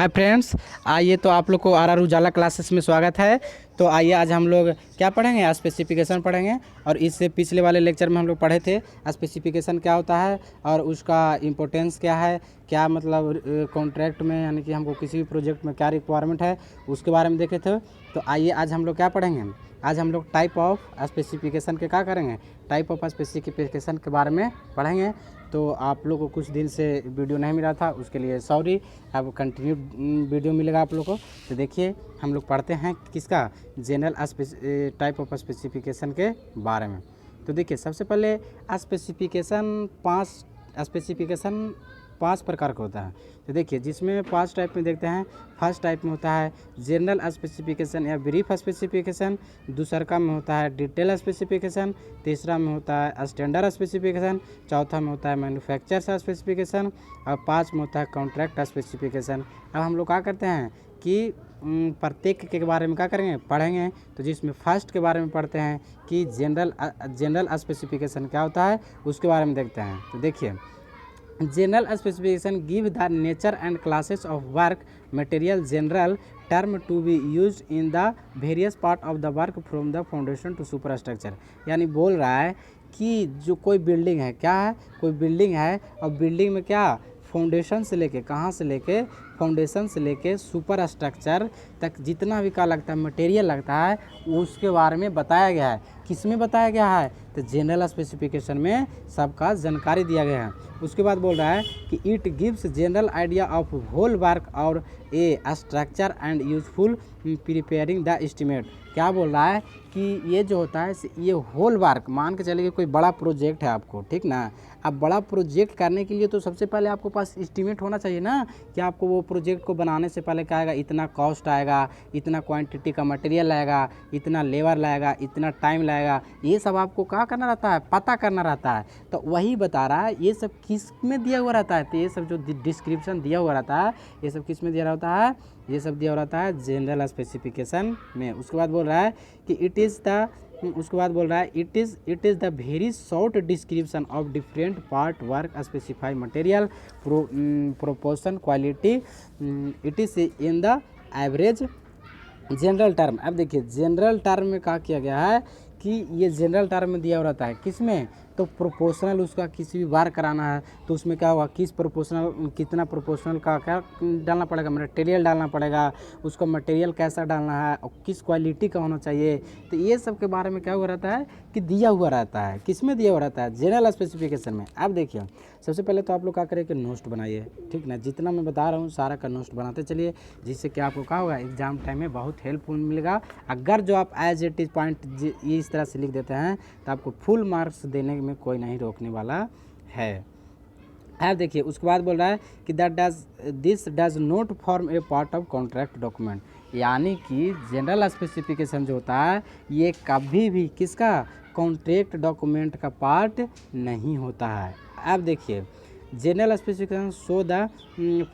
Hi friends, आइए तो आप लोग को आर उजाला क्लासेस में स्वागत है। तो आइए आज हम लोग क्या पढ़ेंगे, स्पेसिफिकेशन पढ़ेंगे। और इससे पिछले वाले लेक्चर में हम लोग पढ़े थे स्पेसिफिकेशन क्या होता है और उसका इम्पोर्टेंस क्या है, क्या मतलब कॉन्ट्रैक्ट में यानी कि हमको किसी भी प्रोजेक्ट में क्या रिक्वायरमेंट है उसके बारे में देखे थे। तो आइए आज हम लोग क्या पढ़ेंगे, आज हम लोग टाइप ऑफ स्पेसिफिकेशन के क्या करेंगे, टाइप ऑफ स्पेसिफिकेशन के बारे में पढ़ेंगे। तो आप लोग को कुछ दिन से वीडियो नहीं मिला था, उसके लिए सॉरी। अब कंटिन्यू वीडियो मिलेगा आप लोग को। तो देखिए हम लोग पढ़ते हैं किसका, जनरल टाइप ऑफ स्पेसिफिकेशन के बारे में। तो देखिए सबसे पहले स्पेसिफिकेशन पांच प्रकार का होता है। तो देखिए जिसमें पांच टाइप में देखते हैं। फर्स्ट टाइप में होता है जनरल स्पेसिफिकेशन या ब्रीफ स्पेसिफिकेशन, दूसरा में होता है डिटेल स्पेसिफिकेशन, तीसरा में होता है स्टैंडर्ड स्पेसिफिकेशन, चौथा में होता है मैन्युफैक्चर स्पेसिफिकेशन और पाँच में होता है कॉन्ट्रैक्ट स्पेसिफिकेशन। अब हम लोग क्या करते हैं कि प्रत्येक के बारे में क्या करेंगे, पढ़ेंगे। तो जिसमें फर्स्ट के बारे में पढ़ते हैं कि जनरल स्पेसिफिकेशन क्या होता है उसके बारे में देखते हैं। तो देखिए general specification give the nature and classes of work material general term to be use in the various part of the work from the foundation to super structure. यानी बोल रहा है कि जो कोई बिल्डिंग है, क्या है, कोई बिल्डिंग है और बिल्डिंग में क्या फाउंडेशन से लेके, कहाँ से लेके, फाउंडेशन से लेके सुपर स्ट्रक्चर तक जितना भी का लगता है मटेरियल लगता है उसके बारे में बताया गया है। किस में बताया गया है, तो जनरल स्पेसिफिकेशन में सबका जानकारी दिया गया है। उसके बाद बोल रहा है कि it gives general idea of whole work और a structure and useful preparing the estimate. क्या बोल रहा है कि ये जो होता है ये होल वर्क, मान के चलिए कोई बड़ा प्रोजेक्ट है आपको, ठीक ना। अब बड़ा प्रोजेक्ट करने के लिए तो सबसे पहले आपको पास एस्टिमेट होना चाहिए ना, कि आपको वो प्रोजेक्ट को बनाने से पहले क्या आएगा, इतना कॉस्ट आएगा, इतना क्वांटिटी का मटेरियल लगेगा, इतना लेबर लगेगा, इतना टाइम लगेगा। ये सब आपको क्या करना रहता है, पता करना रहता है। तो वही बता रहा है ये सब किस में दिया हुआ रहता है। तो ये सब जो डिस्क्रिप्शन दिया हुआ रहता है ये सब किस में दिया रहता है, ये सब दिया हुआ रहता है जनरल स्पेसिफिकेशन में। उसके बाद बोल रहा है कि it is the very short description of different part work specify material proportion quality it is in the average general term. अब देखिए जनरल टर्म में क्या किया गया है कि ये जनरल टर्म में दिया हुआ रहता है, किस में, तो प्रोपोर्शनल उसका किसी भी बार कराना है तो उसमें क्या होगा, किस प्रोपोर्शनल, कितना प्रोपोर्शनल का क्या डालना पड़ेगा, मटेरियल डालना पड़ेगा, उसका मटेरियल कैसा डालना है और किस क्वालिटी का होना चाहिए। तो ये सब के बारे में क्या हुआ रहता है कि दिया हुआ रहता है। किस में दिया हुआ रहता है, जनरल स्पेसिफिकेशन में। अब देखिए सबसे पहले तो आप लोग क्या करें कि नोट बनाइए, ठीक ना। जितना मैं बता रहा हूँ सारा का नोट बनाते चलिए, जिससे कि आपको क्या होगा एग्जाम टाइम में बहुत हेल्पफुल मिलेगा। अगर जो आप एज इट इज़ पॉइंट इस तरह से लिख देते हैं तो आपको फुल मार्क्स देने में कोई नहीं रोकने वाला है। अब देखिए उसके बाद बोल रहा है कि this does not form A part of contract document. यानी कि जनरल स्पेसिफिकेशन जो होता है ये कभी भी किसका, कॉन्ट्रैक्ट डॉक्यूमेंट का पार्ट नहीं होता है। अब देखिए general specification show the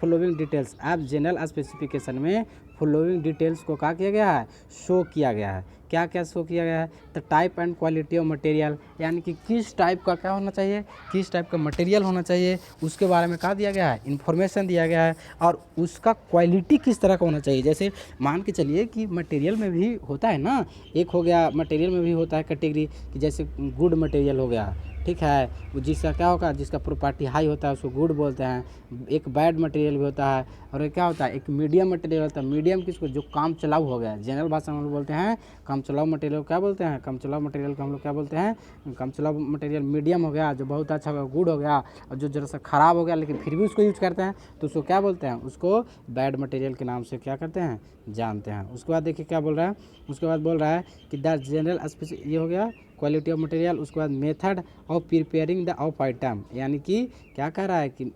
following details. अब जनरल स्पेसिफिकेशन में फॉलोइंग डिटेल्स को क्या किया गया है, शो किया गया है। क्या क्या शो किया गया है, तो type and quality of material, यानी कि किस टाइप का क्या होना चाहिए, किस टाइप का मटेरियल होना चाहिए उसके बारे में क्या दिया गया है, इन्फॉर्मेशन दिया गया है। और उसका क्वालिटी किस तरह का होना चाहिए। जैसे मान के चलिए कि मटेरियल में भी होता है ना, एक हो गया मटेरियल में भी होता है कैटेगरी कि जैसे गुड मटेरियल हो गया, ठीक है, वो जिसका क्या होगा, जिसका प्रॉपर्टी हाई होता है उसको गुड बोलते हैं। एक बैड मटेरियल भी होता है और एक क्या होता है, एक मीडियम मटेरियल होता है। मीडियम किसको, जो काम चलाऊ हो गया, जनरल भाषा में हम लोग बोलते हैं काम चलाऊ मटेरियल क्या बोलते हैं, काम चलाऊ मटेरियल को हम लोग क्या बोलते हैं, काम चलाऊ मटेरियल। मीडियम हो गया जो बहुत अच्छा हो गया, गुड हो गया, और जो जरा सा ख़राब हो गया लेकिन फिर भी उसको यूज करते हैं तो उसको क्या बोलते हैं, उसको बैड मटेरियल के नाम से क्या करते हैं, जानते हैं। उसके बाद देखिए क्या बोल रहा है, उसके बाद बोल रहा है कि द जनरल ये हो गया क्वालिटी ऑफ मटेरियल। उसके बाद method of preparing the of item, यानी कि क्या कह रहा है कि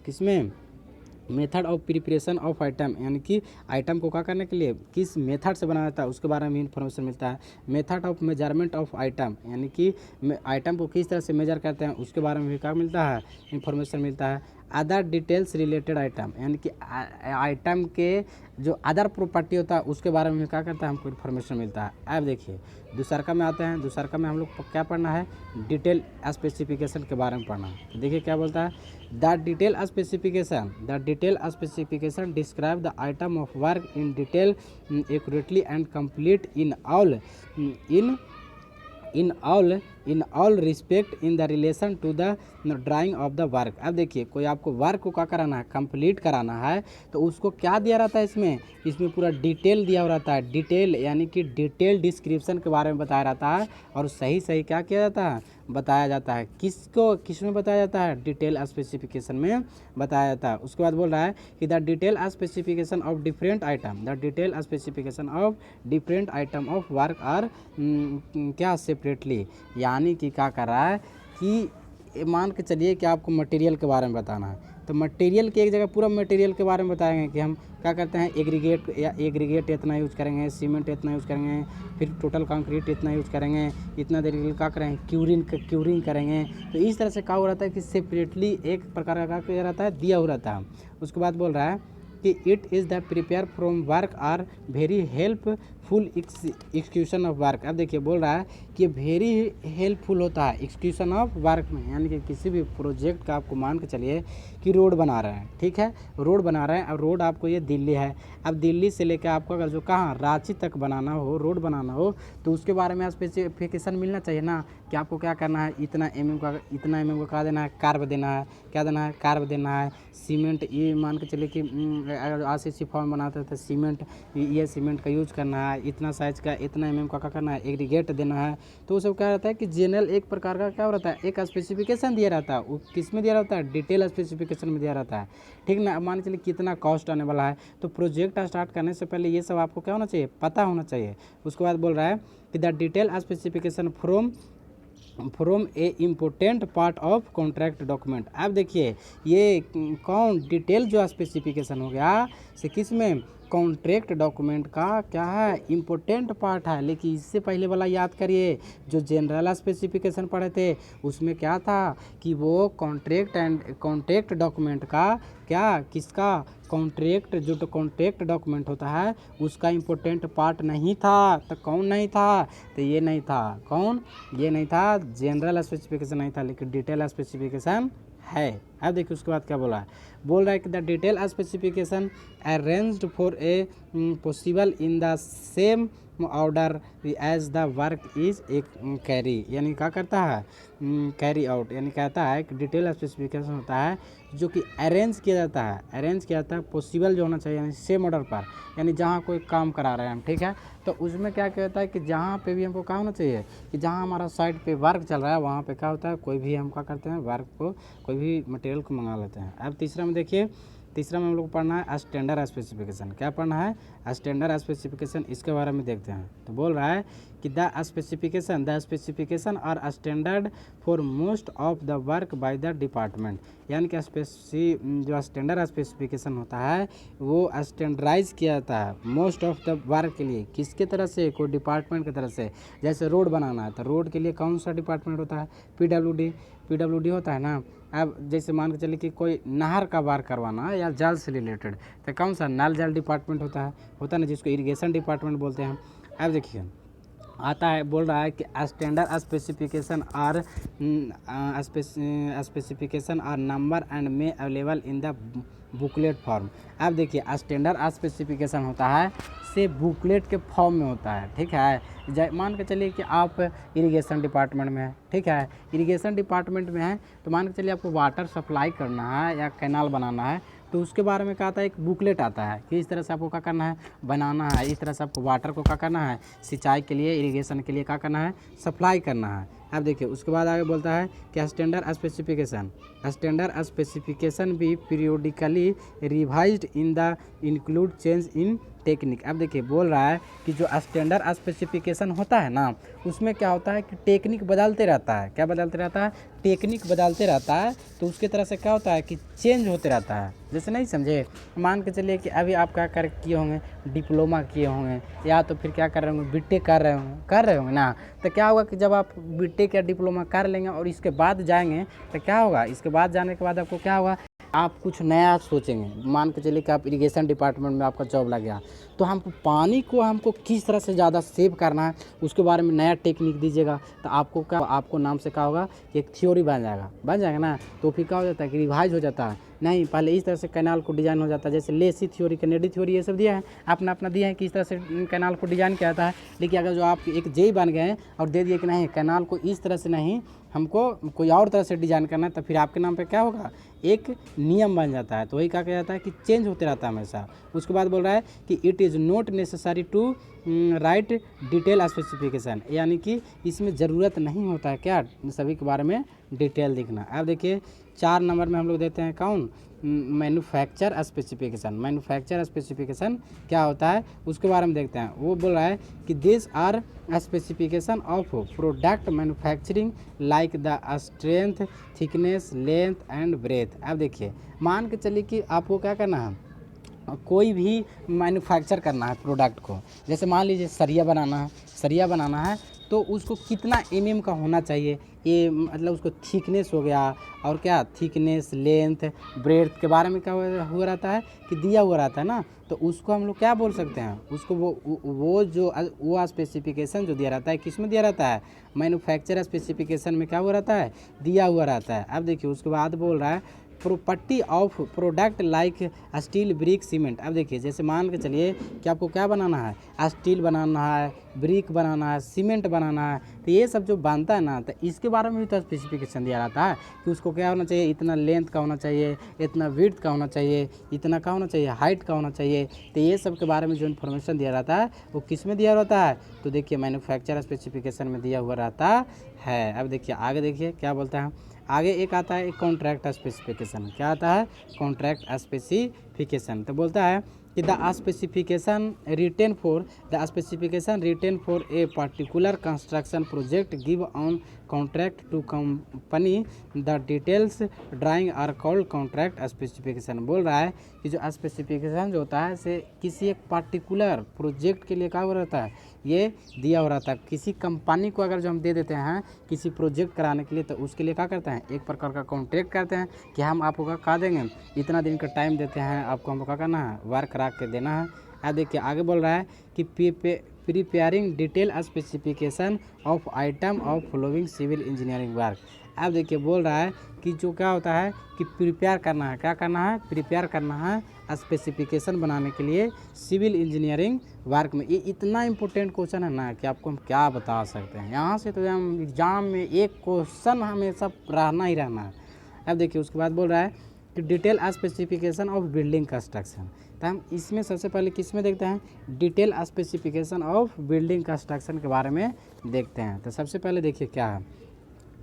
किसमें, method of preparation of item, यानी कि आइटम को क्या करने के लिए किस मेथड से बनाया जाता है उसके बारे में इन्फॉर्मेशन मिलता है। Method of measurement of item, यानी कि आइटम को किस तरह से मेजर करते हैं उसके बारे में भी क्या मिलता है, इन्फॉर्मेशन मिलता है। अदर डिटेल्स रिलेटेड आइटम, यानी कि आइटम के जो अदर प्रॉपर्टी होता है उसके बारे में क्या करता है, हमको इन्फॉर्मेशन मिलता है। अब देखिए दूसरका में आते हैं। दूसरका में हम लोग को क्या पढ़ना है, डिटेल स्पेसिफिकेशन के बारे में पढ़ना है। तो देखिए क्या बोलता है, the detail specification describe the item of work in detail accurately and complete in all respect in the relation to the drawing of the work. अब देखिए कोई आपको वर्क को क्या कराना है, कंप्लीट कराना है, तो उसको क्या दिया रहता है, इसमें पूरा डिटेल दिया रहता है। डिटेल यानी कि डिटेल डिस्क्रिप्शन के बारे में बताया रहता है, और सही सही क्या किया जाता है, बताया जाता है। किस में बताया जाता है, डिटेल स्पेसिफिकेशन में बताया जाता है। उसके बाद बोल रहा है कि the detail specification of different item of work are क्या सेपरेटली, यानी कि क्या कर रहा है कि मान के चलिए कि आपको मटेरियल के बारे में बताना है, तो मटेरियल की एक जगह पूरा मटेरियल के बारे में बताएंगे कि हम क्या करते हैं, एग्रीगेट इतना यूज़ करेंगे, सीमेंट इतना यूज़ करेंगे, फिर टोटल कंक्रीट इतना यूज़ करेंगे, इतना देर के लिए क्या करेंगे, क्यूरिंग करेंगे। तो इस तरह से क्या हो रहता है कि सेपरेटली एक प्रकार का क्या रहता है, दिया हुआ रहता है। उसके बाद बोल रहा है कि it is the prepare from work are very helpful execution of work. अब देखिए बोल रहा है कि वेरी हेल्पफुल होता है एक्सक्यूशन ऑफ वर्क में, यानी कि किसी भी प्रोजेक्ट का आपको मान के चलिए कि रोड बना रहे हैं, ठीक है, रोड बना रहे हैं। अब रोड आपको ये दिल्ली है, अब दिल्ली से लेकर आपको अगर जो कहाँ रांची तक बनाना हो, रोड बनाना हो, तो उसके बारे में स्पेसिफिकेशन मिलना चाहिए ना, कि आपको क्या करना है, इतना एम का क्या देना है, कार्ब देना है, क्या देना है, कार्ब देना है। सीमेंट ये मान के चलिए कि अगर RCC फॉर्म बनाते थे सीमेंट, ये सीमेंट का यूज करना है, इतना साइज का, इतना mm का क्या करना है, एग्रीगेट देना है। तो वो सब क्या रहता है कि जनरल एक प्रकार का क्या रहता है, एक स्पेसिफिकेशन दिया रहता है। वो किस में दिया रहता है, डिटेल स्पेसिफिकेशन में दिया रहता है, ठीक ना। मान के चलिए कितना कॉस्ट आने वाला है, तो प्रोजेक्ट स्टार्ट करने से पहले ये सब आपको क्या होना चाहिए, पता होना चाहिए। उसके बाद बोल रहा है कि the detail specification from A important part of contract document. अब देखिए ये कौन डिटेल जो स्पेसिफिकेशन हो गया से किस में, कॉन्ट्रैक्ट डॉक्यूमेंट का क्या है, इम्पोर्टेंट पार्ट है। लेकिन इससे पहले वाला याद करिए, जो जनरल स्पेसिफिकेशन पढ़े थे उसमें क्या था कि वो कॉन्ट्रैक्ट डॉक्यूमेंट का क्या, किसका, कॉन्ट्रैक्ट जो तो कॉन्ट्रैक्ट डॉक्यूमेंट होता है उसका इम्पोर्टेंट पार्ट नहीं था। तो कौन नहीं था, तो ये नहीं था, कौन, ये नहीं था, जनरल स्पेसिफिकेशन नहीं था, लेकिन डिटेल स्पेसिफिकेशन है। अब देखिए उसके बाद क्या बोल रहा है कि the detail specification arranged for a possible in the same order as the work is एक कैरी, यानी क्या करता है, कैरी आउट, यानी कहता है कि डिटेल स्पेसिफिकेशन होता है जो कि अरेंज किया जाता है पॉसिबल जो होना चाहिए, यानी सेम ऑर्डर पर, यानी जहाँ कोई काम करा रहे हैं हम, ठीक है, तो उसमें क्या कहता है कि जहाँ पे भी हमको क्या होना चाहिए, कि जहाँ हमारा साइट पे वर्क चल रहा है वहाँ पे क्या होता है, कोई भी हम क्या करते हैं, वर्क को, कोई भी मटेरियल को मंगा लेते हैं। अब तीसरा में देखिए, तीसरा में हम लोग पढ़ना है स्टैंडर्ड स्पेसिफिकेशन। क्या पढ़ना है, स्टैंडर्ड स्पेसिफिकेशन, इसके बारे में देखते हैं। तो बोल रहा है कि the specification are standard for most of the work by the department, यानी कि जो स्टैंडर्ड स्पेसिफिकेशन होता है वो स्टैंडर्डाइज किया जाता है मोस्ट ऑफ द वर्क के लिए, किसके तरह से, कोई डिपार्टमेंट की तरह से। जैसे रोड बनाना है तो रोड के लिए कौन सा डिपार्टमेंट होता है, PWD होता है ना। अब जैसे मान के चलिए कि कोई नहर का वार करवाना है या जल से रिलेटेड, तो कौन सा, नल जल डिपार्टमेंट होता है ना, जिसको इरिगेशन डिपार्टमेंट बोलते हैं। अब देखिए आता है, बोल रहा है कि standard specification are number and may available in the booklet form. अब देखिए स्टैंडर्ड स्पेसिफिकेशन होता है से बुकलेट के फॉर्म में होता है, ठीक है। मान के चलिए कि आप इरिगेशन डिपार्टमेंट में है, ठीक है, इरिगेशन डिपार्टमेंट में है, तो मान के चलिए आपको वाटर सप्लाई करना है या कैनाल बनाना है, तो उसके बारे में क्या आता है, एक बुकलेट आता है कि इस तरह से आपको क्या करना है, बनाना है, इस तरह से आपको वाटर को क्या करना है, सिंचाई के लिए, इरिगेशन के लिए क्या करना है, सप्लाई करना है। अब देखिए उसके बाद आगे बोलता है कि स्टैंडर्ड स्पेसिफिकेशन भी periodically revised in the include change in technique. अब देखिए बोल रहा है कि जो स्टैंडर्ड स्पेसिफिकेशन होता है ना, उसमें क्या होता है कि टेक्निक बदलते रहता है, क्या बदलते रहता है, टेक्निक बदलते रहता है, तो उसके तरह से क्या होता है कि चेंज होते रहता है। जैसे नहीं समझे, मान के चलिए कि अभी आप क्या किए होंगे, डिप्लोमा किए होंगे, या तो फिर क्या कर रहे होंगे, बीटेक कर रहे होंगे ना, तो क्या होगा कि जब आप बीटेक या डिप्लोमा कर लेंगे और इसके बाद जाएंगे, तो क्या होगा, इसके बाद जाने के बाद आपको क्या होगा आप कुछ नया सोचेंगे, मान के चलिए कि आप इरिगेशन डिपार्टमेंट में आपका जॉब लग गया, तो हमको पानी को हमको किस तरह से ज़्यादा सेव करना है उसके बारे में नया टेक्निक दीजिएगा, तो आपको क्या, आपको नाम से क्या होगा कि एक थ्योरी बन जाएगा ना। तो फिर क्या हो जाता है कि रिवाइज हो जाता है, नहीं पहले इस तरह से कैनाल को डिजाइन हो जाता है, जैसे लेसी थ्योरी, कैनेडी थ्योरी, ये सब दिया है अपना अपना दिया है कि इस तरह से कैनाल को डिजाइन किया जाता है। लेकिन अगर जो आप एक जेई बन गए हैं और दे दिए कि नहीं कैनाल को इस तरह से नहीं, हमको कोई और तरह से डिजाइन करना है, तो फिर आपके नाम पे क्या होगा, एक नियम बन जाता है। तो वही कहा जाता है कि चेंज होते रहता है हमेशा। उसके बाद बोल रहा है कि it is not necessary to write detail specification, यानी कि इसमें ज़रूरत नहीं होता है क्या सभी के बारे में डिटेल लिखना। अब देखिए 4 नंबर में हम लोग देते हैं कौन, मैन्युफैक्चर स्पेसिफिकेशन। मैन्युफैक्चर स्पेसिफिकेशन क्या होता है उसके बारे में देखते हैं। वो बोल रहा है कि this are specification of product manufacturing like the strength, thickness, length and breadth. अब देखिए मान के चलिए कि आपको क्या करना है, कोई भी मैन्युफैक्चर करना है प्रोडक्ट को, जैसे मान लीजिए सरिया बनाना है तो उसको कितना एमएम का होना चाहिए, ये मतलब उसको थिकनेस हो गया, और क्या थिकनेस, लेंथ, ब्रेड्थ के बारे में क्या हुआ रहता है कि दिया हुआ रहता है ना। तो उसको हम लोग क्या बोल सकते हैं, उसको वो स्पेसिफिकेशन जो दिया रहता है किस में दिया रहता है, मैन्युफैक्चर स्पेसिफिकेशन में क्या हुआ रहता है, दिया हुआ रहता है। अब देखिए उसके बाद बोल रहा है property of product like steel, brick, cement. अब देखिए जैसे मान के चलिए कि आपको क्या बनाना है, स्टील बनाना है, ब्रिक बनाना है, सीमेंट बनाना है, तो ये सब जो बनता है ना, तो इसके बारे में भी तो स्पेसिफिकेशन दिया रहता है कि उसको क्या होना चाहिए, इतना लेंथ का होना चाहिए, इतना विड्थ का होना चाहिए, इतना का होना चाहिए, हाइट का होना चाहिए। तो ये सब के बारे में जो इन्फॉर्मेशन दिया रहता है वो किस में दिया रहता है, तो देखिए मैन्युफैक्चर स्पेसिफिकेशन में दिया हुआ रहता है। अब देखिए आगे देखिए क्या बोलता है, आगे एक आता है एक कॉन्ट्रैक्ट स्पेसिफिकेशन। क्या आता है, कॉन्ट्रैक्ट स्पेसिफिकेशन। तो बोलता है कि the specification written for a particular construction project give on contract to company the details drawing are called contract specification. बोल रहा है कि जो स्पेसिफिकेशन जो होता है से किसी एक पर्टिकुलर प्रोजेक्ट के लिए क्या हो रहता है, ये दिया हो रहता है। किसी कंपनी को अगर जो हम दे देते हैं किसी प्रोजेक्ट कराने के लिए, तो उसके लिए क्या करते हैं, एक प्रकार का कॉन्ट्रैक्ट करते हैं कि हम आपको क्या देंगे, इतना दिन का टाइम देते हैं आपको, हमको क्या करना है, वर्क करा के देना है। अब देखिए आगे बोल रहा है कि preparing detail specification of item of following civil engineering work. अब देखिए बोल रहा है कि जो क्या होता है कि प्रिपेयर करना है, क्या करना है, प्रिपेयर करना है स्पेसिफिकेशन बनाने के लिए सिविल इंजीनियरिंग वर्क में। ये इतना इंपॉर्टेंट क्वेश्चन है ना कि आपको हम क्या बता सकते हैं, यहाँ से तो हम एग्जाम में एक क्वेश्चन हमेशा रहना ही रहना है। अब देखिए उसके बाद बोल रहा है कि detail specification of building construction. तो हम इसमें सबसे पहले किस में देखते हैं, detail specification of building construction के बारे में देखते हैं। तो सबसे पहले देखिए क्या है,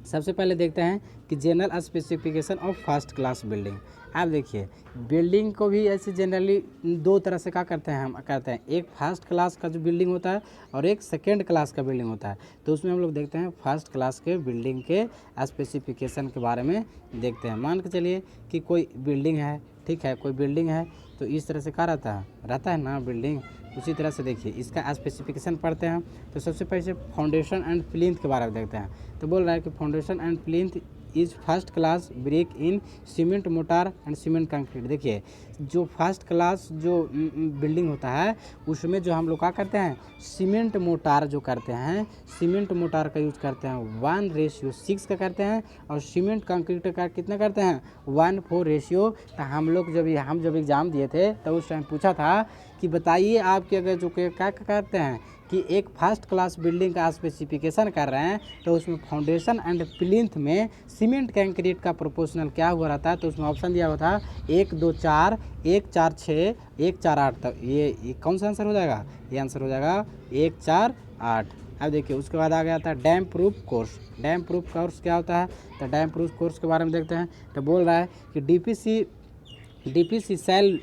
सबसे पहले देखते हैं कि general specification of first class building. अब देखिए बिल्डिंग को भी ऐसे जनरली दो तरह से क्या करते हैं, हम कहते हैं एक फर्स्ट क्लास का जो बिल्डिंग होता है और एक सेकेंड क्लास का बिल्डिंग होता है। तो उसमें हम लोग देखते हैं फर्स्ट क्लास के बिल्डिंग के स्पेसिफिकेशन के बारे में देखते हैं। मान के चलिए कि कोई बिल्डिंग है, ठीक है, कोई बिल्डिंग है तो इस तरह से क्या रहता है ना बिल्डिंग। उसी तरह से देखिए इसका स्पेसिफिकेशन पढ़ते हैं। तो सबसे पहले फाउंडेशन एंड प्लिंथ के बारे में देखते हैं। तो बोल रहा है कि foundation and plinth is first class brick in cement motor and cement concrete. देखिए जो फर्स्ट क्लास जो बिल्डिंग होता है उसमें जो हम लोग क्या करते हैं, सीमेंट मोटार जो करते हैं, सीमेंट मोटार का यूज़ करते हैं 1:6 का करते हैं, और सीमेंट कंक्रीट का कितना करते हैं 1:4। तो हम लोग जब एग्ज़ाम दिए थे तो उस टाइम पूछा था कि बताइए आपके अगर जो क्या करते हैं कि एक फर्स्ट क्लास बिल्डिंग का स्पेसिफिकेशन कर रहे हैं तो उसमें फाउंडेशन एंड प्लिंथ में सीमेंट कंक्रीट का प्रोपोर्शनल क्या हुआ रहता है। तो उसमें ऑप्शन दिया हुआ था 1, 2, 4, 1, 4, 6, 1, 4, 8। तो ये कौन सा आंसर हो जाएगा, ये आंसर हो जाएगा 1, 4, 8। अब देखिए उसके बाद आ गया था dam proof course. Dam proof course क्या होता है, तो डैम प्रूफ कोर्स के बारे में देखते हैं। तो बोल रहा है कि DPC shall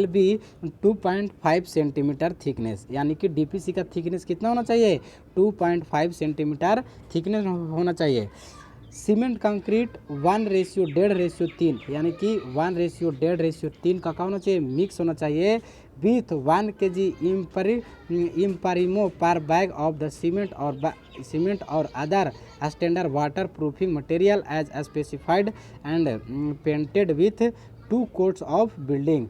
be 2.5 centimetre thickness, यानी कि डीपीसी का थिकनेस कितना होना चाहिए, 2.5 सेंटीमीटर थिकनेस होना चाहिए। सीमेंट कंक्रीट 1:1.5:3 यानी कि 1:1.5:3 का क्या होना चाहिए, मिक्स होना चाहिए with 1 kg Impermo per bag of the cement और other standard water proofing material as specified and painted with 2 coats of building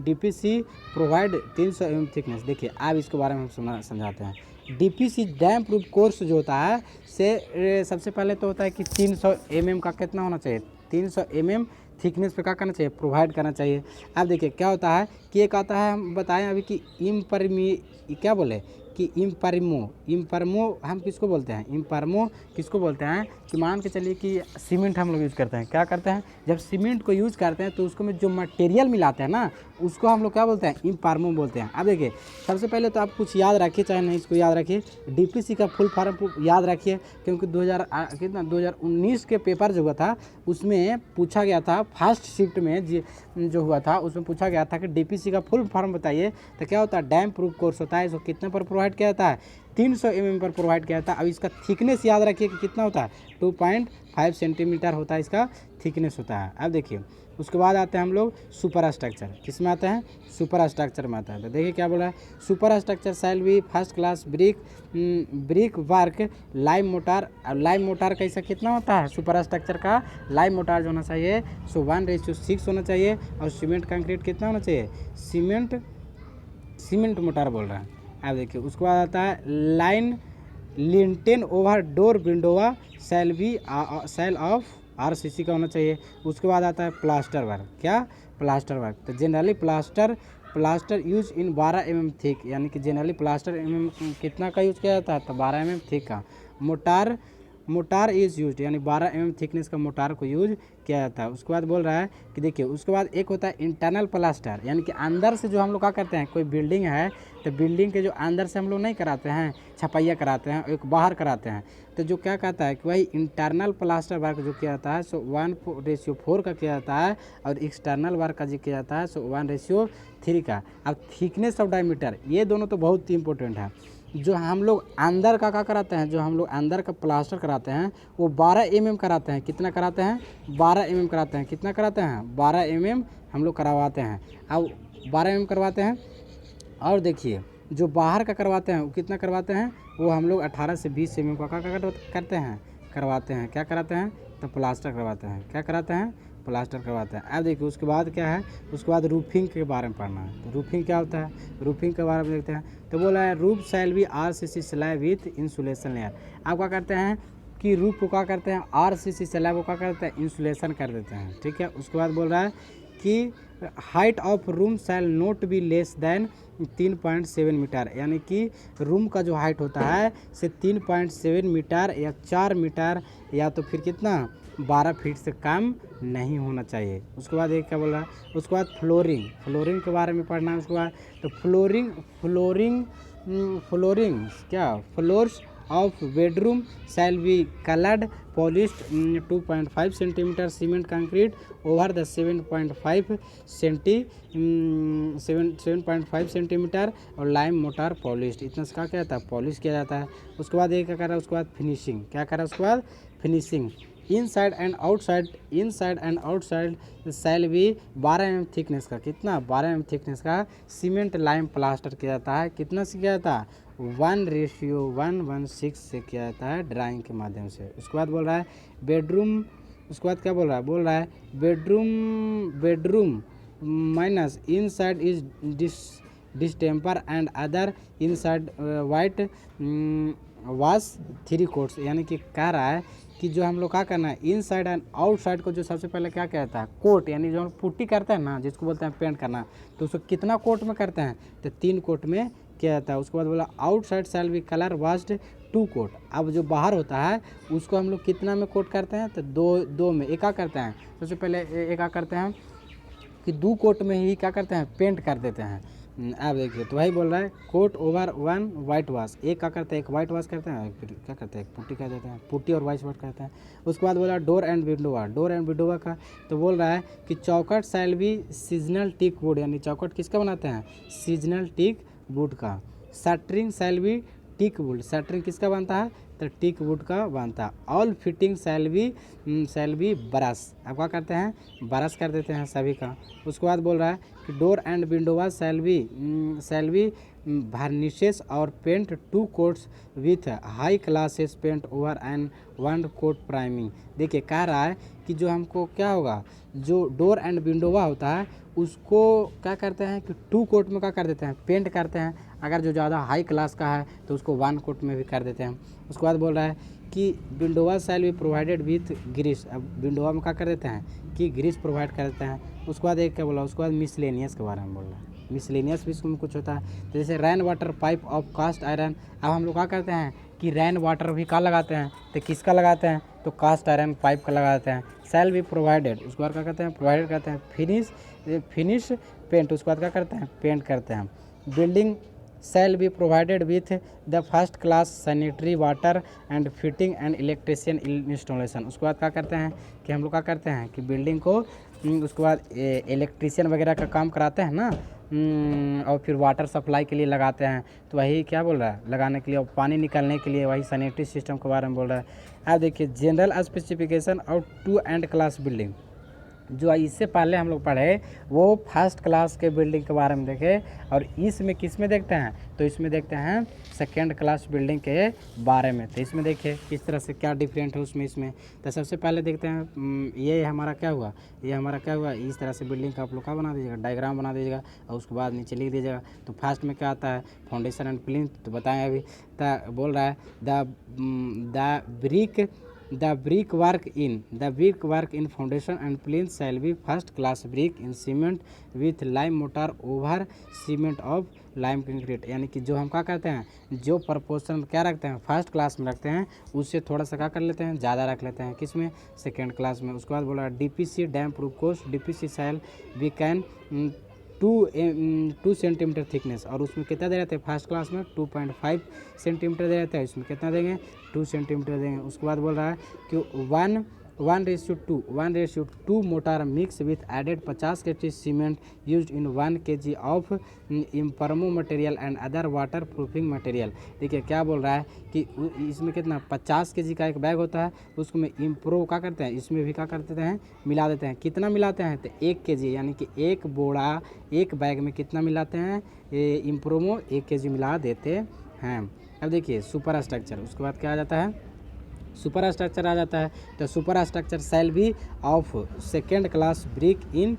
DPC provide 300 mm thickness. देखिए अब इसके बारे में हम समझाते हैं। डीपीसी डैम प्रूफ कोर्स जो होता है से सबसे पहले तो होता है कि 300 mm का कितना होना चाहिए, 300 mm थिकनेस पे क्या करना चाहिए, प्रोवाइड करना चाहिए। अब देखिए क्या होता है कि एक आता है, हम बताएं अभी कि क्या बोले कि इम्परमो हम किसको बोलते हैं, इम्परमो किसको बोलते हैं कि मान के चलिए कि सीमेंट हम लोग यूज़ करते हैं, क्या करते हैं जब सीमेंट को यूज़ करते हैं तो उसको में जो मटेरियल मिलाते हैं ना उसको हम लोग क्या बोलते हैं, इम्परमो बोलते हैं। अब देखिए सबसे पहले तो आप कुछ याद रखिए, चाहे नहीं इसको याद रखिए, डीपीसी का फुल फॉर्म याद रखिए, क्योंकि 2019 के पेपर जो हुआ था उसमें पूछा गया था, फर्स्ट शिफ्ट में जो हुआ था उसमें पूछा गया था कि डीपीसी का फुल फॉर्म बताइए, तो क्या होता है डैम प्रूफ कोर्स होता है, इसको कितने पर प्रोवाइड किया जाता है, 300 mm पर प्रोवाइड किया जाता है। अब इसका थिकनेस याद रखिए कि कितना होता है, 2.5 सेंटीमीटर होता है इसका थिकनेस होता है। अब देखिए उसके बाद आते हैं हम लोग सुपर स्ट्रक्चर, किस में आते हैं, सुपर स्ट्रक्चर में आता है। तो देखिए क्या बोला है, super structure shall be first class brick work lime motor कैसा कितना होता है सुपर स्ट्रक्चर का, लाइम मोटार जो होना चाहिए सो 1:6 होना चाहिए, और सीमेंट कंक्रीट कितना होना चाहिए, सीमेंट मोटार बोल रहा है। अब देखिए उसके बाद आता है line lintel over door window sill of RCC का होना चाहिए। उसके बाद आता है प्लास्टर वर्क, क्या प्लास्टर वर्क, तो generally plaster use in 12 mm thick, यानी कि जनरली प्लास्टर कितना का यूज़ किया जाता है, तो 12 mm थिक का। मोटार इज़ यूज, यानी 12 mm थिकनेस का मोटार को यूज किया जाता है। उसके बाद बोल रहा है कि देखिए उसके बाद एक होता है इंटरनल प्लास्टर, यानी कि अंदर से जो हम लोग क्या करते हैं, कोई बिल्डिंग है तो बिल्डिंग के जो अंदर से हम लोग नहीं कराते हैं छपैया कराते हैं, एक बाहर कराते हैं, तो जो क्या कहता है कि वही इंटरनल प्लास्टर वर्क जो किया जाता है सो 1:4 का किया जाता है, और एक्सटर्नल वर्क का जो किया जाता है सो 1:3 का। अब थिकनेस ऑफ डायमीटर, ये दोनों तो बहुत ही इंपॉर्टेंट है। जो हम लोग अंदर का क्या कराते हैं, जो हम लोग अंदर का प्लास्टर कराते हैं वो 12 mm कराते हैं, कितना कराते हैं, 12 mm कराते हैं, कितना कराते हैं, 12 mm हम लोग करवाते हैं। अब 12 mm करवाते हैं, और देखिए जो बाहर का करवाते हैं वो कितना करवाते हैं, वो हम लोग 18 से 20 mm का क्या करते हैं, करवाते हैं, क्या कराते हैं, तो प्लास्टर करवाते हैं, क्या कराते हैं, प्लास्टर करवाते हैं। अब देखिए उसके बाद क्या है, उसके बाद रूफिंग के बारे में पढ़ना है। तो रूफिंग क्या होता है, रूफिंग के बारे में देखते हैं। तो बोला है roof shall be RCC slab with insulation layer. आप क्या करते हैं कि रूफ को क्या करते हैं, आरसीसी स्लैब को क्या करते हैं, इंसुलेशन कर देते हैं, ठीक है। उसके बाद बोल रहा है कि height of room shall not be less than 3.7 metre, यानी कि रूम का जो हाइट होता है से 3.7 मीटर या 4 मीटर या तो फिर कितना 12 फीट से कम नहीं होना चाहिए। उसके बाद एक क्या बोल रहा है, उसके बाद फ्लोरिंग के बारे में पढ़ना है। उसके बाद तो floors of bedroom shall be coloured polished 2.5 centimetre cement concrete over the 7.5 centimetre और लाइम मोटार पॉलिश्ड, इतना सा क्या था, पॉलिश किया जाता है। उसके बाद एक क्या कर रहा है, उसके बाद फिनिशिंग, क्या कर रहा है, उसके बाद finishing inside and outside shall B 12 mm thickness का, कितना 12 mm थिकनेस का सीमेंट लाइम प्लास्टर किया जाता है, कितना से किया जाता है 1:1:6 से किया जाता है ड्राइंग के माध्यम से। उसके बाद बोल रहा है बेडरूम, उसके बाद क्या बोल रहा है bedroom minus inside is distemper and other inside white wash 3 quotes, यानी कि कह रहा है कि जो हम लोग क्या करना है इनसाइड एंड आउटसाइड को जो सबसे पहले क्या कहता है कोट, यानी जो हम पुट्टी करते हैं ना जिसको बोलते हैं पेंट करना, तो उसको कितना कोट में करते हैं, तो 3 कोट में किया जाता है। उसके बाद बोला outside shall be colour washed 2 coat. अब जो बाहर होता है उसको हम लोग कितना में कोट करते हैं, तो दो में, एक क्या करते हैं, सबसे पहले एक क्या करते हैं कि 2 कोट में ही क्या करते हैं पेंट कर देते हैं। अब देखिए तो वही बोल रहा है कोट ओवर 1 वाइट वाश, एक क्या करते हैं, एक वाइट वाश करते हैं, फिर क्या करते हैं एक पुट्टी कर देते हैं, पुट्टी और वाइट वाश करते हैं। उसके बाद बोला डोर एंड विंडोवा का, तो बोल रहा है कि चौकट shall be seasonal teak wood, यानी चौकट किसका बनाते हैं, सीजनल टीक वुड का। Shuttering shall be teak wood, shuttering किसका बनता है, तो टीक वुड का बनता है। All fitting shall be brass, अब क्या करते हैं, ब्रश कर देते हैं सभी का। उसके बाद बोल रहा है कि door and window sill be varnishes और paint 2 coats with high classes paint over and 1 coat priming. देखिए कह रहा है कि जो हमको क्या होगा, जो डोर एंड विंडोवा होता है उसको क्या करते हैं कि 2 कोट में क्या कर देते हैं, पेंट करते हैं। अगर जो ज़्यादा हाई क्लास का है तो उसको 1 कोट में भी कर देते हैं। उसके बाद बोल रहा है कि window sill be provided with grease, अब विंडोवा में क्या कर देते हैं कि ग्रीस प्रोवाइड कर देते हैं। उसके बाद एक क्या बोला, उसके बाद मिसलेनियस के बारे में बोल रहा है। मिसलेनियस भी इसमें कुछ होता है, तो जैसे rain water pipe of cast iron. अब हम लोग क्या करते हैं कि रैन वाटर भी क्या लगाते हैं, तो किसका लगाते हैं, तो कास्ट आयरन पाइप का लगाते हैं। सेल भी प्रोवाइडेड, उसके बाद क्या करते हैं, प्रोवाइडेड करते हैं। फिनिश पेंट, उसके बाद क्या करते हैं, पेंट करते हैं। Building shall be provided with the first class sanitary water and fitting and electrician installation. उसके बाद क्या करते हैं कि हम लोग क्या करते हैं कि बिल्डिंग को उसके बाद इलेक्ट्रिशियन वगैरह का काम कराते हैं ना, और फिर वाटर सप्लाई के लिए लगाते हैं। तो वही क्या बोल रहा है, लगाने के लिए और पानी निकालने के लिए वही सैनिटरी सिस्टम के बारे में बोल रहा है। अब देखिए general specification of 2 and class building, जो इससे पहले हम लोग पढ़े वो फर्स्ट क्लास के बिल्डिंग के बारे में देखे, और इसमें किस में देखते हैं, तो इसमें देखते हैं सेकेंड क्लास बिल्डिंग के बारे में। तो इसमें देखिए किस तरह से क्या डिफरेंट है उसमें इसमें। तो सबसे पहले देखते हैं ये हमारा क्या हुआ, इस तरह से बिल्डिंग का आप लोग क्या बना दीजिएगा, डायग्राम बना दीजिएगा, और उसके बाद नीचे लिख दीजिएगा। तो फर्स्ट में क्या आता है, फाउंडेशन एंड प्लिंथ, तो बताएं अभी। तो बोल रहा है The brick work in foundation and plinth shall be first class brick in cement with lime mortar over cement of lime concrete। यानी कि जो हम क्या करते हैं, जो प्रपोर्शन क्या रखते हैं फर्स्ट क्लास में रखते हैं, उससे थोड़ा सा क्या कर लेते हैं, ज़्यादा रख लेते हैं, किस में, सेकेंड क्लास में। उसके बाद बोला DPC dam proof course DPC shall be can 2 centimetre thickness, और उसमें कितना दे रहते हैं फर्स्ट क्लास में 2.5 सेंटीमीटर दे रहता है, इसमें कितना देंगे 2 सेंटीमीटर देंगे। उसके बाद बोल रहा है कि 1:2 mortar mix with added 50 kg cement used in 1 kg of impermo material and other water proofing material. देखिए क्या बोल रहा है कि इसमें कितना 50 kg का एक बैग होता है, उसको में इम्प्रो क्या करते हैं, इसमें भी क्या करते हैं, मिला देते हैं। कितना मिलाते हैं, तो 1 kg, यानी कि एक बोड़ा एक बैग में कितना मिलाते हैं, ये इम्प्रोमो 1 kg मिला देते हैं। अब देखिए सुपर स्ट्रक्चर, उसके बाद क्या आ जाता है, सुपर स्ट्रक्चर आ जाता है। तो super structure shall be of second class brick in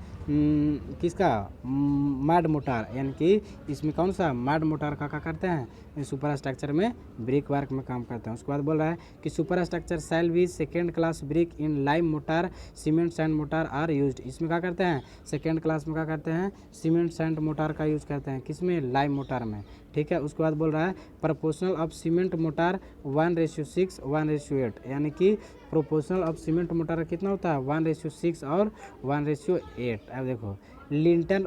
किसका, मड मोटार, यानी कि इसमें कौन सा मड मोटार का क्या करते हैं, सुपर स्ट्रक्चर में ब्रिक वर्क में काम करते हैं। उसके बाद बोल रहा है कि super structure shall be second class brick in lime mortar cement sand mortar are used. इसमें क्या करते हैं, सेकेंड क्लास में क्या करते हैं, सीमेंट सैंड मोटार का यूज करते हैं, किसमें, लाइम मोटार में। ठीक है। उसके बाद बोल रहा है प्रोपोर्शनल ऑफ सीमेंट मोटार 1:6 1:8, यानी कि प्रोपोर्शनल ऑफ सीमेंट मोटार कितना होता है 1:6 और 1:8। अब देखो lintel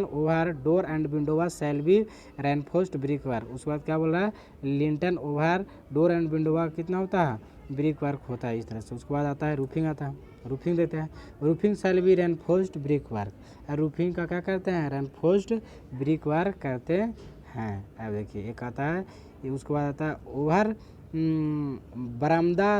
over door and window sill be reinforced brick work. उसके बाद क्या बोल रहा है, lintel over door and window कितना होता है, ब्रिक वर्क होता है इस तरह से। उसके बाद आता है रूफिंग, आता है रूफिंग देते हैं, roofing shall be reinforced brick work. Roofing का क्या करते हैं, रेनफोर्स्ड ब्रिक वर्क करते हैं। अब देखिए एक आता है, उसके बाद आता है ओवर बरामदा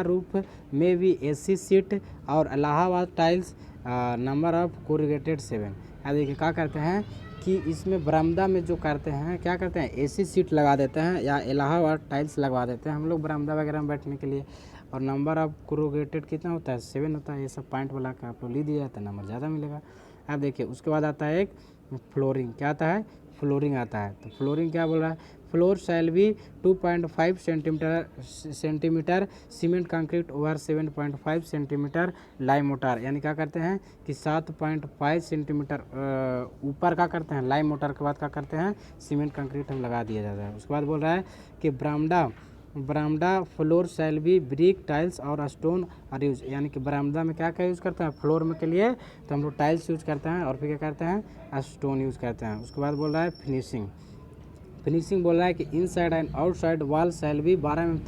रूफ में भी एसी सीट और इलाहाबाद टाइल्स नंबर ऑफ कोरिगेटेड 7। अब देखिए क्या करते हैं कि इसमें बरामदा में जो करते हैं क्या करते हैं, एसी सीट लगा देते हैं या इलाहाबाद टाइल्स लगवा देते हैं हम लोग बरामदा वगैरह में बैठने के लिए। और नंबर ऑफ कोरिगेटेड कितना होता है 7 होता है। ये सब पॉइंट वाला का आप लोग ली दिया तो नंबर ज़्यादा मिलेगा। अब देखिए उसके बाद आता है एक फ्लोरिंग, क्या आता है, फ्लोरिंग आता है। तो फ्लोरिंग क्या बोल रहा है, floor shall be 2.5 centimetre cement concrete over 7.5 centimetre lime motor. यानी क्या करते हैं कि 7.5 सेंटीमीटर ऊपर क्या करते हैं, लाइम मोटार के बाद क्या करते हैं, सीमेंट कंक्रीट हम लगा दिया जाता है। उसके बाद बोल रहा है कि बरामदा floor shall be brick tiles और स्टोन आर यूज। यानी कि बरामदा में क्या क्या यूज़ करते हैं, फ्लोर में के लिए तो हम लोग टाइल्स यूज़ करते हैं और फिर क्या करते हैं, स्टोन यूज़ करते हैं। उसके बाद बोल रहा है फिनिशिंग बोल रहा है कि inside and outside wall shall be 12 mm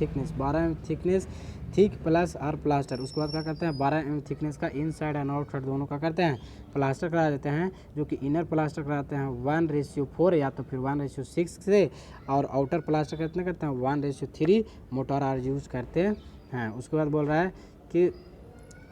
thickness thick plus और प्लास्टर। उसके बाद क्या करते हैं 12 mm थिकनेस का इन साइड एंड आउट साइड दोनों का करते हैं प्लास्टर करा देते हैं, जो कि इनर प्लास्टर कराते हैं 1:4 या तो फिर 1:6 से, और आउटर प्लास्टर कितने करते हैं 1:3 मोटर आर यूज करते हैं। उसके बाद बोल रहा है कि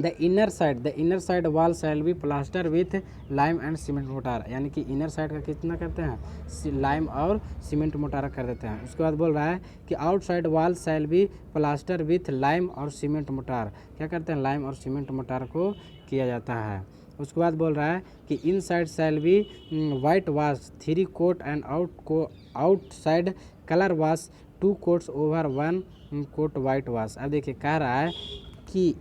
द इनर साइड वाल shall be plaster with lime and cement motor, यानी कि इनर साइड का कितना करते हैं लाइम और सीमेंट मोटार कर देते हैं। उसके बाद बोल रहा है कि आउटसाइड वाल shall be plaster with lime और सीमेंट मोटार, क्या करते हैं लाइम और सीमेंट मोटार को किया जाता है। उसके बाद बोल रहा है कि inside shall be whitewash 3 coat and outside colour wash 2 coats over 1 coat whitewash. अब देखिए कह रहा है कि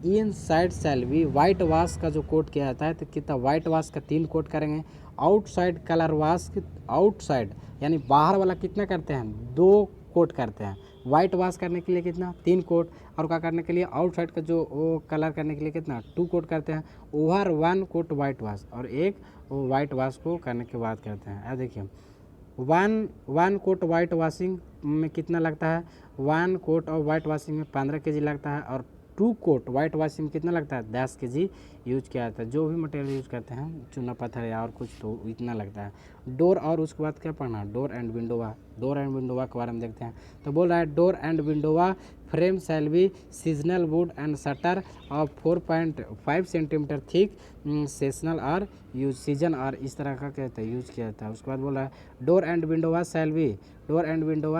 inside shall be whitewash का जो कोट किया जाता है तो कितना वाइट वाश का 3 कोट करेंगे, आउटसाइड कलर वाश आउटसाइड यानी बाहर वाला कितना करते हैं 2 कोट करते हैं, वाइट वाश करने के लिए कितना 3 कोट, और क्या करने के लिए आउटसाइड का जो वो कलर करने के लिए कितना 2 कोट करते हैं, ओवर 1 कोट वाइट वाश, और एक वो वाइट वाश को करने के बाद करते हैं। अब देखिए 1 कोट वाइट वॉशिंग में कितना लगता है 1 कोट और वाइट वॉशिंग में 15 kg लगता है, और 2 कोट वाइट वॉशिंग में कितना लगता है 10 kg यूज किया जाता है। जो भी मटेरियल यूज करते हैं चूना पत्थर या और कुछ तो इतना लगता है। डोर और उसके बाद क्या पढ़ना डोर एंड विंडोवा के बारे में देखते हैं। तो बोल रहा है door and windows frame shall be seasonal wood and shutter of 4.5 centimetre thick sessional और यूज सीजन और इस तरह का कहते हैं यूज किया जाता है। उसके बाद बोल रहा है door and windows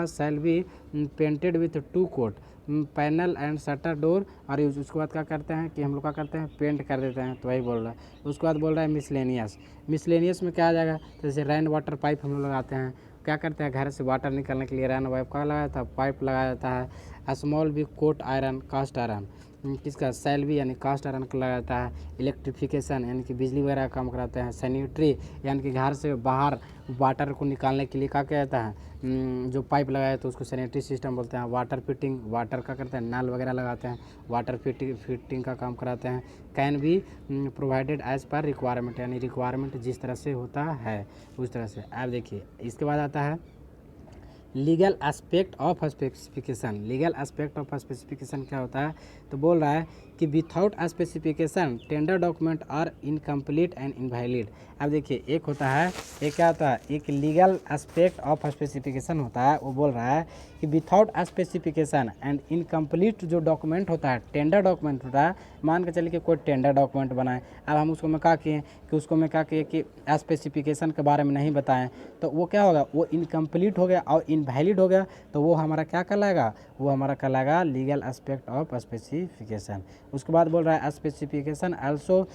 shall be painted with 2 coat panel and shutter door और यूज। उसके बाद क्या करते हैं कि हम लोग क्या करते हैं पेंट कर देते हैं, तो वही बोल रहा है। उसके बाद बोल रहा है मिसलेनियस में क्या आ जाएगा, तो जैसे रेन वाटर पाइप हम लोग लगाते हैं, क्या करते हैं घर से वाटर निकलने के लिए रेन पाइप का लगाया था पाइप लगाया जाता है। स्मॉल भी कोट आयरन कास्ट आयरन किसका शैल भी यानी कास्ट आयरन का लगाया जाता है। इलेक्ट्रिफिकेशन यानी कि बिजली वगैरह काम कराते हैं। सैनिटरी यानी कि घर से बाहर वाटर को निकालने के लिए क्या किया जाता है जो पाइप लगाया तो उसको सैनिटरी सिस्टम बोलते हैं। वाटर फिटिंग वाटर का करते हैं नल वगैरह लगाते हैं, वाटर फिटिंग का काम कराते हैं। Can be provided as per requirement यानी रिक्वायरमेंट जिस तरह से होता है उस तरह से। अब देखिए इसके बाद आता है legal aspect of specification. Legal aspect of specification क्या होता है, तो बोल रहा है कि without specification tender document are incomplete and invalid. अब देखिए एक होता है एक क्या होता है एक लीगल एस्पेक्ट ऑफ स्पेसिफिकेशन होता है, वो बोल रहा है कि विथआउट स्पेसिफिकेशन एंड इनकम्प्लीट जो डॉक्यूमेंट होता है टेंडर डॉक्यूमेंट होता है, मान के चलिए कि कोई टेंडर डॉक्यूमेंट बनाए, अब हम उसको में क्या किए कि स्पेसिफिकेशन के बारे में नहीं बताएं, तो वो क्या होगा वो इनकम्प्लीट हो गया और इनवैलिड हो गया, तो वो हमारा क्या कहलाएगा वो हमारा कहलाएगा लीगल एस्पेक्ट ऑफ स्पेसिफिकेशन। उसके बाद बोल रहा है specification also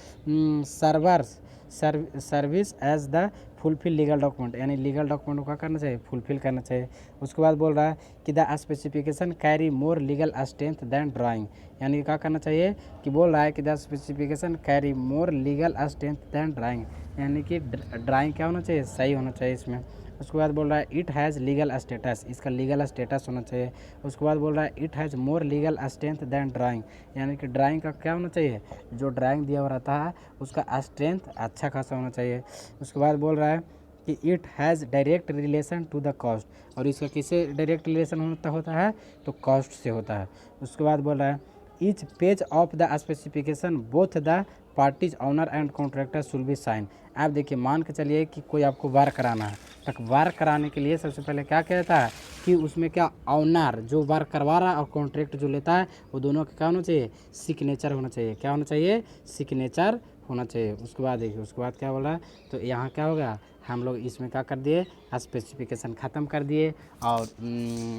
service as the fulfil legal document, यानी लीगल डॉक्यूमेंट को क्या करना चाहिए फुलफिल करना चाहिए। उसके बाद बोल रहा है कि the specification carry more legal strength than drawing, यानी क्या करना चाहिए कि बोल रहा है कि the specification carry more legal strength than drawing, यानी कि ड्राइंग क्या होना चाहिए सही होना चाहिए इसमें। उसके बाद बोल रहा है इट हैज़ लीगल स्टेटस, इसका लीगल स्टेटस होना चाहिए। उसके बाद बोल रहा है it has more legal strength than drawing, यानी कि ड्राइंग का क्या होना चाहिए जो ड्राइंग दिया हुआ रहता है उसका स्ट्रेंथ अच्छा खासा होना चाहिए। उसके बाद बोल रहा है कि it has direct relation to the cost, और इसका किससे डायरेक्ट रिलेशन होता है तो कॉस्ट से होता है। उसके बाद बोल रहा है each page of the specification both the parties owner and contractor should be sign. आप देखिए मान के चलिए कि कोई आपको वर्क कराना है, तक वर्क कराने के लिए सबसे पहले क्या कहता है कि उसमें क्या ऑनर जो वर्क करवा रहा है और कॉन्ट्रैक्ट जो लेता है वो दोनों का क्या होना चाहिए सिग्नेचर होना चाहिए। क्या होना चाहिए सिग्नेचर होना चाहिए। उसके बाद देखिए उसके बाद क्या बोल रहा है तो यहाँ क्या हो गया हम लोग इसमें क्या कर दिए स्पेसिफिकेशन ख़त्म कर दिए और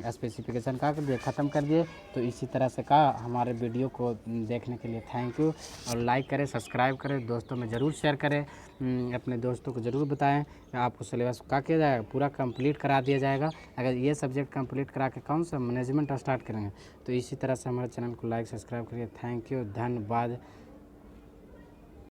स्पेसिफिकेशन क्या कर दिए ख़त्म कर दिए। तो इसी तरह से का हमारे वीडियो को देखने के लिए थैंक यू, और लाइक करें सब्सक्राइब करें दोस्तों में ज़रूर शेयर करें, अपने दोस्तों को ज़रूर बताएं। आपको सिलेबस क्या किया जाएगा पूरा कंप्लीट करा दिया जाएगा। अगर ये सब्जेक्ट कंप्लीट करा के कौन सा मैनेजमेंट स्टार्ट करेंगे, तो इसी तरह से हमारे चैनल को लाइक सब्सक्राइब करिए। थैंक यू धन्यवाद।